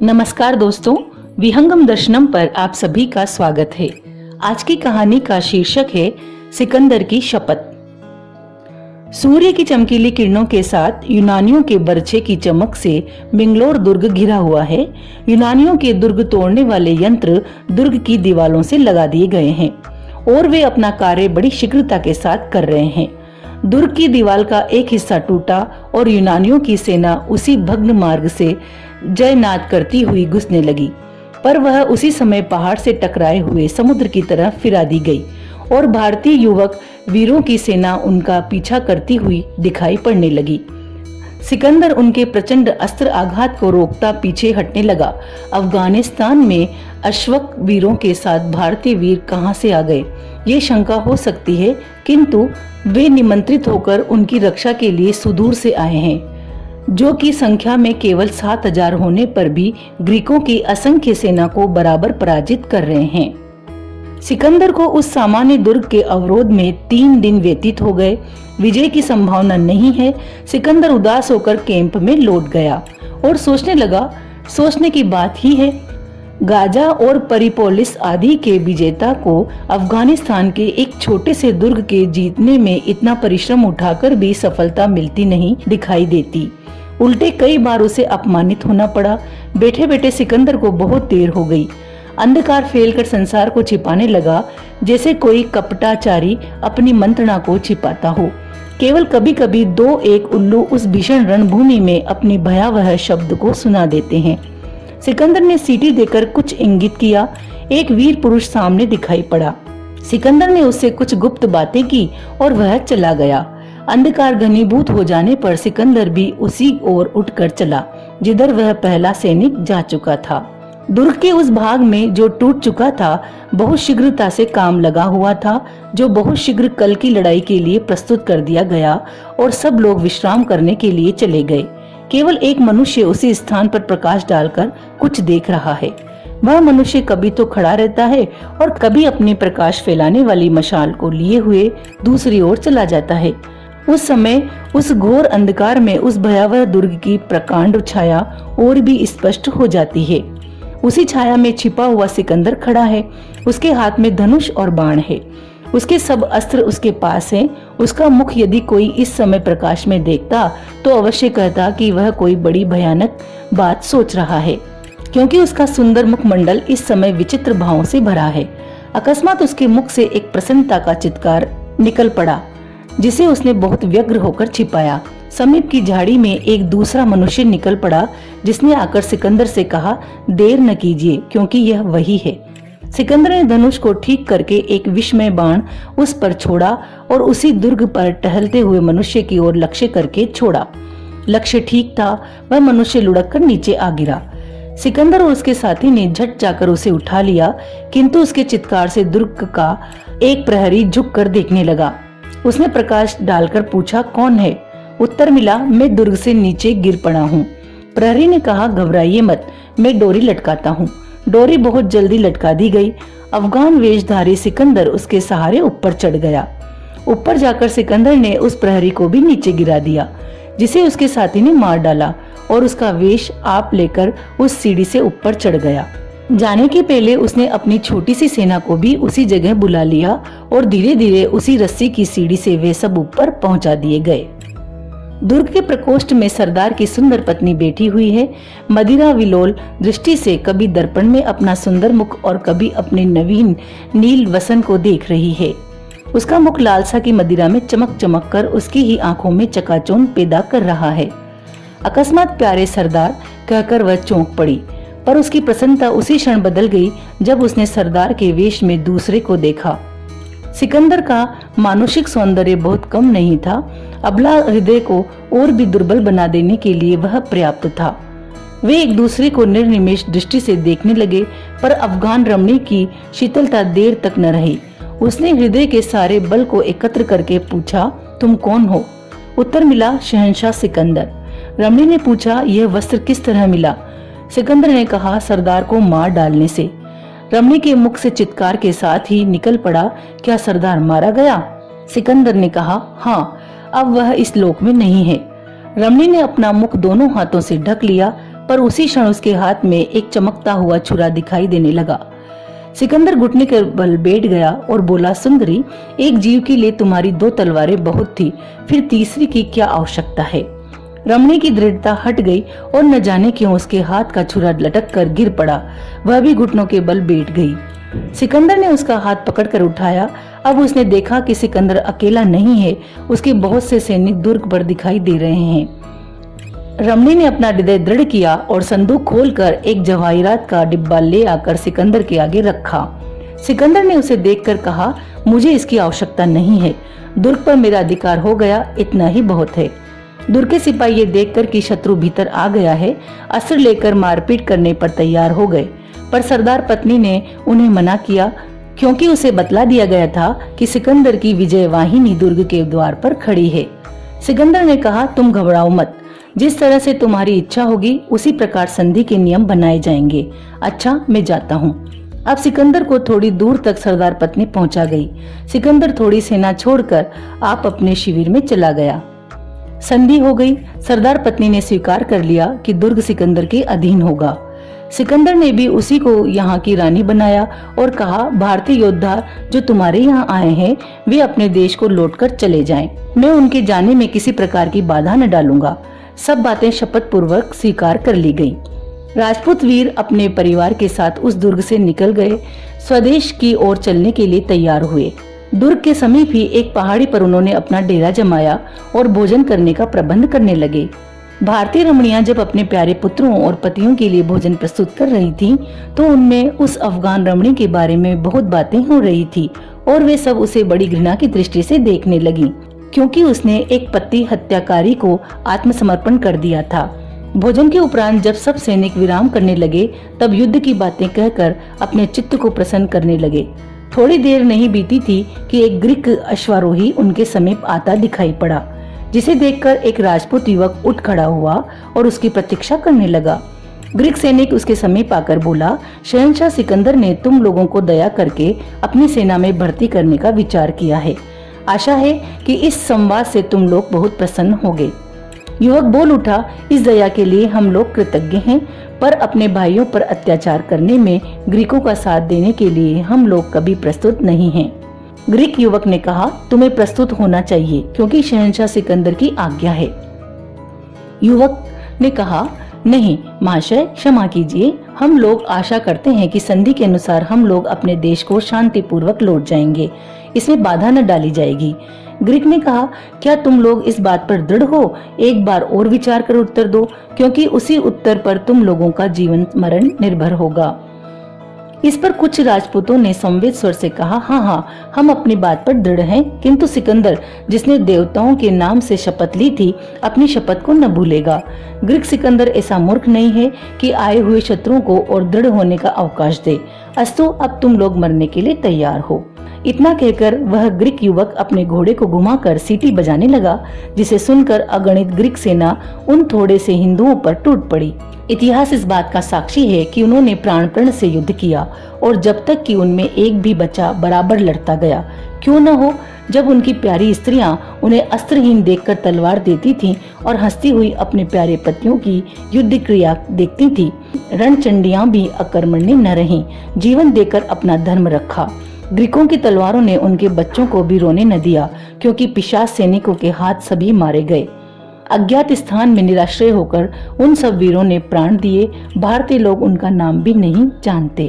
नमस्कार दोस्तों, विहंगम दर्शनम पर आप सभी का स्वागत है। आज की कहानी का शीर्षक है सिकंदर की शपथ। सूर्य की चमकीली किरणों के साथ यूनानियों के बर्छे की चमक से बेंगलोर दुर्ग घिरा हुआ है। यूनानियों के दुर्ग तोड़ने वाले यंत्र दुर्ग की दीवारों से लगा दिए गए हैं और वे अपना कार्य बड़ी शीघ्रता के साथ कर रहे हैं। दुर्ग की दीवार का एक हिस्सा टूटा और यूनानियों की सेना उसी भग्न मार्ग से जयनाद करती हुई घुसने लगी, पर वह उसी समय पहाड़ से टकराए हुए समुद्र की तरफ फिरा दी गई और भारतीय युवक वीरों की सेना उनका पीछा करती हुई दिखाई पड़ने लगी। सिकंदर उनके प्रचंड अस्त्र आघात को रोकता पीछे हटने लगा। अफगानिस्तान में अश्वक वीरों के साथ भारतीय वीर कहां से आ गए, ये शंका हो सकती है, किंतु वे निमंत्रित होकर उनकी रक्षा के लिए सुदूर से आए हैं, जो कि संख्या में केवल 7,000 होने पर भी ग्रीकों की असंख्य सेना को बराबर पराजित कर रहे हैं। सिकंदर को उस सामान्य दुर्ग के अवरोध में 3 दिन व्यतीत हो गए। विजय की संभावना नहीं है। सिकंदर उदास होकर कैंप में लौट गया और सोचने लगा, सोचने की बात ही है, गाजा और परिपोलिस आदि के विजेता को अफगानिस्तान के एक छोटे से दुर्ग के जीतने में इतना परिश्रम उठाकर भी सफलता मिलती नहीं दिखाई देती। उल्टे कई बार उसे अपमानित होना पड़ा। बैठे बैठे सिकंदर को बहुत देर हो गई। अंधकार फैलकर संसार को छिपाने लगा, जैसे कोई कपटाचारी अपनी मंत्रणा को छिपाता हो। केवल कभी कभी 2-1 उल्लू उस भीषण रणभूमि में अपनी भयावह शब्द को सुना देते हैं। सिकंदर ने सीटी देकर कुछ इंगित किया। एक वीर पुरुष सामने दिखाई पड़ा। सिकंदर ने उससे कुछ गुप्त बातें की और वह चला गया। अंधकार घनीभूत हो जाने पर सिकंदर भी उसी ओर उठकर चला जिधर वह पहला सैनिक जा चुका था। दुर्ग के उस भाग में जो टूट चुका था, बहुत शीघ्रता से काम लगा हुआ था, जो बहुत शीघ्र कल की लड़ाई के लिए प्रस्तुत कर दिया गया और सब लोग विश्राम करने के लिए चले गए। केवल एक मनुष्य उसी स्थान पर प्रकाश डालकर कुछ देख रहा है। वह मनुष्य कभी तो खड़ा रहता है और कभी अपनी प्रकाश फैलाने वाली मशाल को लिए हुए दूसरी ओर चला जाता है। उस समय उस घोर अंधकार में उस भयावह दुर्ग की प्रकांड छाया और भी स्पष्ट हो जाती है। उसी छाया में छिपा हुआ सिकंदर खड़ा है। उसके हाथ में धनुष और बाण है। उसके सब अस्त्र उसके पास हैं। उसका मुख यदि कोई इस समय प्रकाश में देखता तो अवश्य कहता कि वह कोई बड़ी भयानक बात सोच रहा है, क्योंकि उसका सुंदर मुखमंडल इस समय विचित्र भावों से भरा है। अकस्मात उसके मुख से एक प्रसन्नता का चित्कार निकल पड़ा, जिसे उसने बहुत व्यग्र होकर छिपाया। समीप की झाड़ी में एक दूसरा मनुष्य निकल पड़ा, जिसने आकर सिकंदर से कहा, देर न कीजिए, क्योंकि यह वही है। सिकंदर ने धनुष को ठीक करके एक विषमय बाण उस पर छोड़ा और उसी दुर्ग पर टहलते हुए मनुष्य की ओर लक्ष्य करके छोड़ा। लक्ष्य ठीक था। वह मनुष्य लुढ़क कर नीचे आ गिरा। सिकंदर और उसके साथी ने झट जाकर उसे उठा लिया, किंतु उसके चित्कार से दुर्ग का एक प्रहरी झुक कर देखने लगा। उसने प्रकाश डालकर पूछा, कौन है? उत्तर मिला, मैं दुर्ग से नीचे गिर पड़ा हूँ। प्रहरी ने कहा, घबराइए मत, मैं डोरी लटकाता हूँ। डोरी बहुत जल्दी लटका दी गई। अफगान वेशधारी सिकंदर उसके सहारे ऊपर चढ़ गया। ऊपर जाकर सिकंदर ने उस प्रहरी को भी नीचे गिरा दिया, जिसे उसके साथी ने मार डाला और उसका वेश आप लेकर उस सीढ़ी से ऊपर चढ़ गया। जाने के पहले उसने अपनी छोटी सी सेना को भी उसी जगह बुला लिया और धीरे धीरे उसी रस्सी की सीढ़ी से वे सब ऊपर पहुंचा दिए गए। दुर्ग के प्रकोष्ठ में सरदार की सुंदर पत्नी बैठी हुई है। मदिरा विलोल दृष्टि से कभी दर्पण में अपना सुंदर मुख और कभी अपने नवीन नील वसन को देख रही है। उसका मुख लालसा की मदिरा में चमक चमक कर उसकी ही आंखों में चकाचौंध पैदा कर रहा है। अकस्मात प्यारे सरदार कहकर वह चौंक पड़ी, पर उसकी प्रसन्नता उसी क्षण बदल गई जब उसने सरदार के वेश में दूसरे को देखा। सिकंदर का मानुषिक सौंदर्य बहुत कम नहीं था। अबला हृदय को और भी दुर्बल बना देने के लिए वह पर्याप्त था। वे एक दूसरे को निर्निमेष दृष्टि से देखने लगे, पर अफगान रमणी की शीतलता देर तक न रही। उसने हृदय के सारे बल को एकत्र करके पूछा, तुम कौन हो? उत्तर मिला, शहंशाह सिकंदर। रमणी ने पूछा, यह वस्त्र किस तरह मिला? सिकंदर ने कहा, सरदार को मार डालने से। रमणी के मुख से चित्कार के साथ ही निकल पड़ा, क्या सरदार मारा गया? सिकंदर ने कहा, हाँ, अब वह इस लोक में नहीं है। रमणी ने अपना मुख दोनों हाथों से ढक लिया, पर उसी क्षण उसके हाथ में एक चमकता हुआ छुरा दिखाई देने लगा। सिकंदर घुटने के बल बैठ गया और बोला, सुंदरी, एक जीव के लिए तुम्हारी 2 तलवारें बहुत थी, फिर तीसरी की क्या आवश्यकता है। रमणी की दृढ़ता हट गई और न जाने क्यों उसके हाथ का छुरा लटक कर गिर पड़ा। वह भी घुटनों के बल बैठ गई। सिकंदर ने उसका हाथ पकड़कर उठाया। अब उसने देखा कि सिकंदर अकेला नहीं है, उसके बहुत से सैनिक दुर्ग पर दिखाई दे रहे हैं। रमणी ने अपना हृदय दृढ़ किया और संदूक खोलकर एक जवाहिरात का डिब्बा ले आकर सिकंदर के आगे रखा। सिकंदर ने उसे देखकर कहा, मुझे इसकी आवश्यकता नहीं है, दुर्ग पर मेरा अधिकार हो गया, इतना ही बहुत है। दुर्ग के सिपाही ये देखकर कि शत्रु भीतर आ गया है, अस्त्र लेकर मारपीट करने पर तैयार हो गए, पर सरदार पत्नी ने उन्हें मना किया, क्योंकि उसे बतला दिया गया था कि सिकंदर की विजय वाहिनी दुर्ग के द्वार पर खड़ी है। सिकंदर ने कहा, तुम घबराओ मत, जिस तरह से तुम्हारी इच्छा होगी उसी प्रकार संधि के नियम बनाए जाएंगे। अच्छा, मैं जाता हूँ। अब सिकंदर को थोड़ी दूर तक सरदार पत्नी पहुंचा गई। सिकंदर थोड़ी सेना छोड़कर आप अपने शिविर में चला गया। संधि हो गई। सरदार पत्नी ने स्वीकार कर लिया कि दुर्ग सिकंदर के अधीन होगा। सिकंदर ने भी उसी को यहाँ की रानी बनाया और कहा, भारतीय योद्धा जो तुम्हारे यहाँ आए हैं वे अपने देश को लौटकर चले जाएं। मैं उनके जाने में किसी प्रकार की बाधा न डालूंगा। सब बातें शपथ पूर्वक स्वीकार कर ली गयी। राजपूत वीर अपने परिवार के साथ उस दुर्ग से निकल गए, स्वदेश की ओर चलने के लिए तैयार हुए। दुर्ग के समीप ही एक पहाड़ी पर उन्होंने अपना डेरा जमाया और भोजन करने का प्रबंध करने लगे। भारतीय रमणियां जब अपने प्यारे पुत्रों और पतियों के लिए भोजन प्रस्तुत कर रही थीं, तो उनमें उस अफगान रमणी के बारे में बहुत बातें हो रही थी और वे सब उसे बड़ी घृणा की दृष्टि से देखने लगी, क्योंकि उसने एक पति हत्याकारी को आत्मसमर्पण कर दिया था। भोजन के उपरांत जब सब सैनिक विराम करने लगे, तब युद्ध की बातें कहकर अपने चित्त को प्रसन्न करने लगे। थोड़ी देर नहीं बीती थी कि एक ग्रीक अश्वारोही उनके समीप आता दिखाई पड़ा, जिसे देखकर एक राजपूत युवक उठ खड़ा हुआ और उसकी प्रतीक्षा करने लगा। ग्रीक सैनिक उसके समीप आकर बोला, शहंशाह सिकंदर ने तुम लोगों को दया करके अपनी सेना में भर्ती करने का विचार किया है। आशा है कि इस संवाद से तुम लोग बहुत प्रसन्न होगे। युवक बोल उठा, इस दया के लिए हम लोग कृतज्ञ हैं, पर अपने भाइयों पर अत्याचार करने में ग्रीकों का साथ देने के लिए हम लोग कभी प्रस्तुत नहीं हैं। ग्रीक युवक ने कहा, तुम्हें प्रस्तुत होना चाहिए, क्योंकि शहंशाह सिकंदर की आज्ञा है। युवक ने कहा, नहीं महाशय, क्षमा कीजिए, हम लोग आशा करते हैं कि संधि के अनुसार हम लोग अपने देश को शांतिपूर्वक लौट जाएंगे, इसमें बाधा न डाली जाएगी। ग्रीक ने कहा, क्या तुम लोग इस बात पर दृढ़ हो? एक बार और विचार कर उत्तर दो, क्योंकि उसी उत्तर पर तुम लोगों का जीवन मरण निर्भर होगा। इस पर कुछ राजपूतों ने संवेद स्वर से कहा, हाँ, हम अपनी बात पर दृढ़ हैं, किंतु सिकंदर, जिसने देवताओं के नाम से शपथ ली थी, अपनी शपथ को न भूलेगा। ग्रीक सिकंदर ऐसा मूर्ख नहीं है कि आए हुए शत्रुओं को और दृढ़ होने का अवकाश दे। अस्तु, अब तुम लोग मरने के लिए तैयार हो। इतना कहकर वह ग्रीक युवक अपने घोड़े को घुमाकर सीटी बजाने लगा, जिसे सुनकर अगणित ग्रीक सेना उन थोड़े से हिंदुओं पर टूट पड़ी। इतिहास इस बात का साक्षी है कि उन्होंने प्राण से युद्ध किया और जब तक कि उनमें एक भी बच्चा बराबर लड़ता गया। क्यों न हो, जब उनकी प्यारी स्त्रियां उन्हें अस्त्रहीन देखकर तलवार देती थीं और हंसती हुई अपने प्यारे पतियों की युद्ध क्रिया देखती थीं, रणचंडियां भी अकर्मण्य न रहीं, जीवन देकर अपना धर्म रखा। ग्रीकों की तलवारों ने उनके बच्चों को भी रोने न दिया, क्योंकि पिशाच सैनिकों के हाथ सभी मारे गए। अज्ञात स्थान में निराश्रय होकर उन सब वीरों ने प्राण दिए। भारतीय लोग उनका नाम भी नहीं जानते।